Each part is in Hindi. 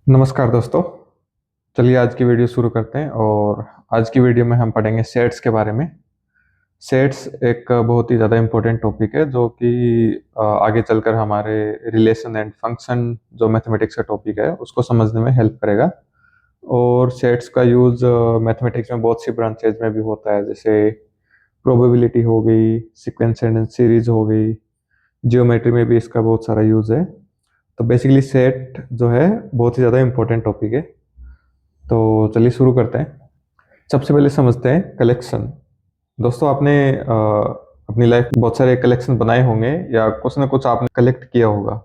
नमस्कार दोस्तों। चलिए आज की वीडियो शुरू करते हैं और आज की वीडियो में हम पढ़ेंगे सेट्स के बारे में। सेट्स एक बहुत ही ज़्यादा इम्पोर्टेंट टॉपिक है जो कि आगे चलकर हमारे रिलेशन एंड फंक्शन जो मैथमेटिक्स का टॉपिक है उसको समझने में हेल्प करेगा। और सेट्स का यूज़ मैथमेटिक्स में बहुत सी ब्रांचेज में भी होता है, जैसे प्रोबेबिलिटी हो गई, सीक्वेंस एंड सीरीज हो गई, जियोमेट्री में भी इसका बहुत सारा यूज़ है। तो बेसिकली सेट जो है बहुत ही ज़्यादा इम्पोर्टेंट टॉपिक है। तो चलिए शुरू करते हैं। सबसे पहले समझते हैं कलेक्शन। दोस्तों आपने अपनी लाइफ में बहुत सारे कलेक्शन बनाए होंगे या कुछ ना कुछ आपने कलेक्ट किया होगा।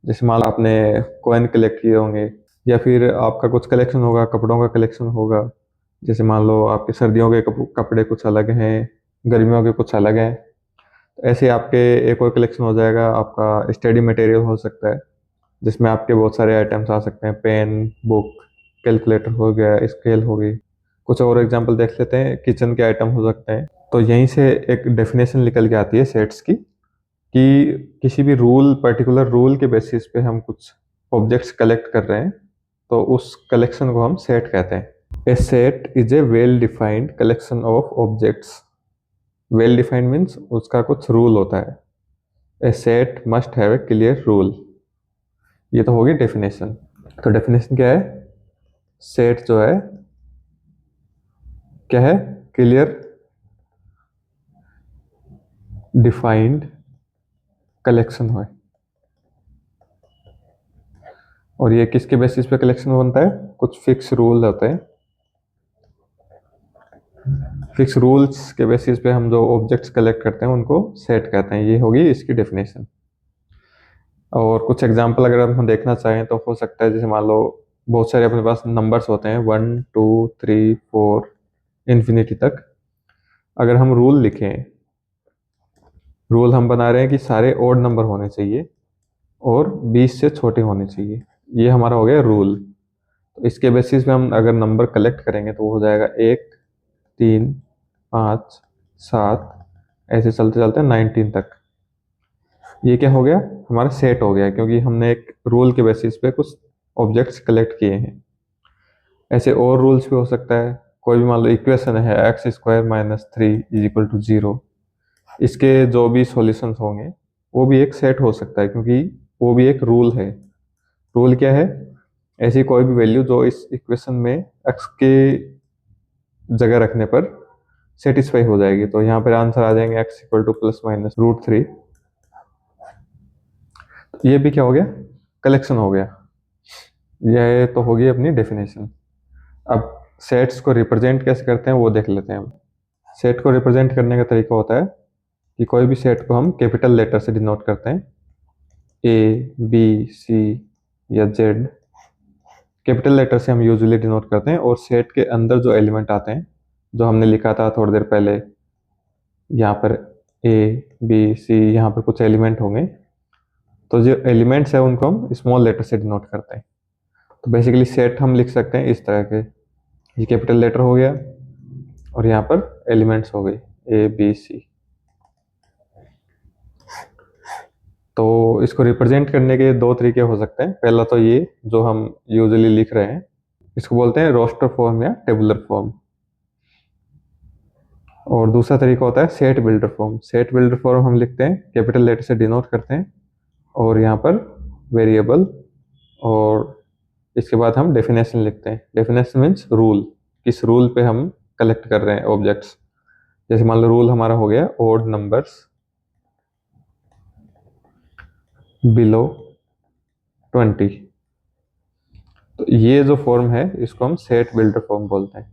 जैसे मान लो आपने कॉइन कलेक्ट किए होंगे या फिर आपका कुछ कलेक्शन होगा, कपड़ों का कलेक्शन होगा। जैसे मान लो आपके सर्दियों के कपड़े कुछ अलग हैं, गर्मियों के कुछ अलग हैं। तो ऐसे आपके एक और कलेक्शन हो जाएगा, आपका स्टडी मटेरियल हो सकता है जिसमें आपके बहुत सारे आइटम्स आ सकते हैं, पेन, बुक, कैलकुलेटर हो गया, स्केल हो गई। कुछ और एग्जांपल देख लेते हैं, किचन के आइटम हो सकते हैं। तो यहीं से एक डेफिनेशन निकल के आती है सेट्स की कि किसी भी रूल, पर्टिकुलर रूल के बेसिस पे हम कुछ ऑब्जेक्ट्स कलेक्ट कर रहे हैं तो उस कलेक्शन को हम सेट कहते हैं। A set is a well defined collection of objects. Well defined means उसका कुछ रूल होता है। A set must have a clear rule. ये तो होगी डेफिनेशन। तो डेफिनेशन क्या है? सेट जो है क्या है? क्लियर डिफाइंड कलेक्शन है। और ये किसके बेसिस पे कलेक्शन बनता है? कुछ फिक्स रूल होते हैं। फिक्स रूल्स के बेसिस पे हम जो ऑब्जेक्ट्स कलेक्ट करते हैं उनको सेट कहते हैं। ये होगी इसकी डेफिनेशन। और कुछ एग्जांपल अगर हम देखना चाहें तो हो सकता है, जैसे मान लो बहुत सारे अपने पास नंबर्स होते हैं, 1 2 3 4 इन्फिनिटी तक। अगर हम रूल लिखें, रूल हम बना रहे हैं कि सारे ओड नंबर होने चाहिए और 20 से छोटे होने चाहिए। ये हमारा हो गया रूल। तो इसके बेसिस पे हम अगर नंबर कलेक्ट करेंगे तो वो हो जाएगा 1 3 5 7, ऐसे चलते चलते 19 तक। ये क्या हो गया? हमारा सेट हो गया, क्योंकि हमने एक रूल के बेसिस पे कुछ ऑब्जेक्ट्स कलेक्ट किए हैं। ऐसे और रूल्स भी हो सकता है। कोई भी मान लो इक्वेशन है, x² - 3 = 0। इसके जो भी सॉल्यूशंस होंगे वो भी एक सेट हो सकता है, क्योंकि वो भी एक रूल है। रूल क्या है? ऐसी कोई भी वैल्यू जो इस इक्वेशन में x के जगह रखने पर सेटिस्फाई हो जाएगी। तो यहाँ पर आंसर आ जाएंगे x = ±√3। ये भी क्या हो गया? कलेक्शन हो गया। यह तो होगी अपनी डेफिनेशन। अब सेट्स को रिप्रेजेंट कैसे करते हैं वो देख लेते हैं हम। सेट को रिप्रेजेंट करने का तरीका होता है कि कोई भी सेट को हम कैपिटल लेटर से डिनोट करते हैं, A B C या Z। कैपिटल लेटर से हम यूजुअली डिनोट करते हैं। और सेट के अंदर जो एलिमेंट आते हैं, जो हमने लिखा था थोड़ी देर पहले, यहाँ पर A B C, यहाँ पर कुछ एलिमेंट होंगे। तो जो एलिमेंट्स है उनको हम स्मॉल लेटर से डिनोट करते हैं। तो बेसिकली सेट हम लिख सकते हैं इस तरह के। ये कैपिटल लेटर हो गया और यहाँ पर एलिमेंट्स हो गई A B C। तो इसको रिप्रेजेंट करने के दो तरीके हो सकते हैं। पहला तो ये जो हम यूजुअली लिख रहे हैं, इसको बोलते हैं रोस्टर फॉर्म या टेबुलर फॉर्म। और दूसरा तरीका होता है set builder form. Set builder form हम लिखते हैं, कैपिटल लेटर से डिनोट करते हैं और यहाँ पर वेरिएबल, और इसके बाद हम डेफिनेशन लिखते हैं। डेफिनेशन मीन्स रूल, किस रूल पे हम कलेक्ट कर रहे हैं ऑब्जेक्ट्स। जैसे मान लो रूल हमारा हो गया ओड नंबर्स बिलो 20। तो ये जो फॉर्म है इसको हम सेट बिल्डर फॉर्म बोलते हैं।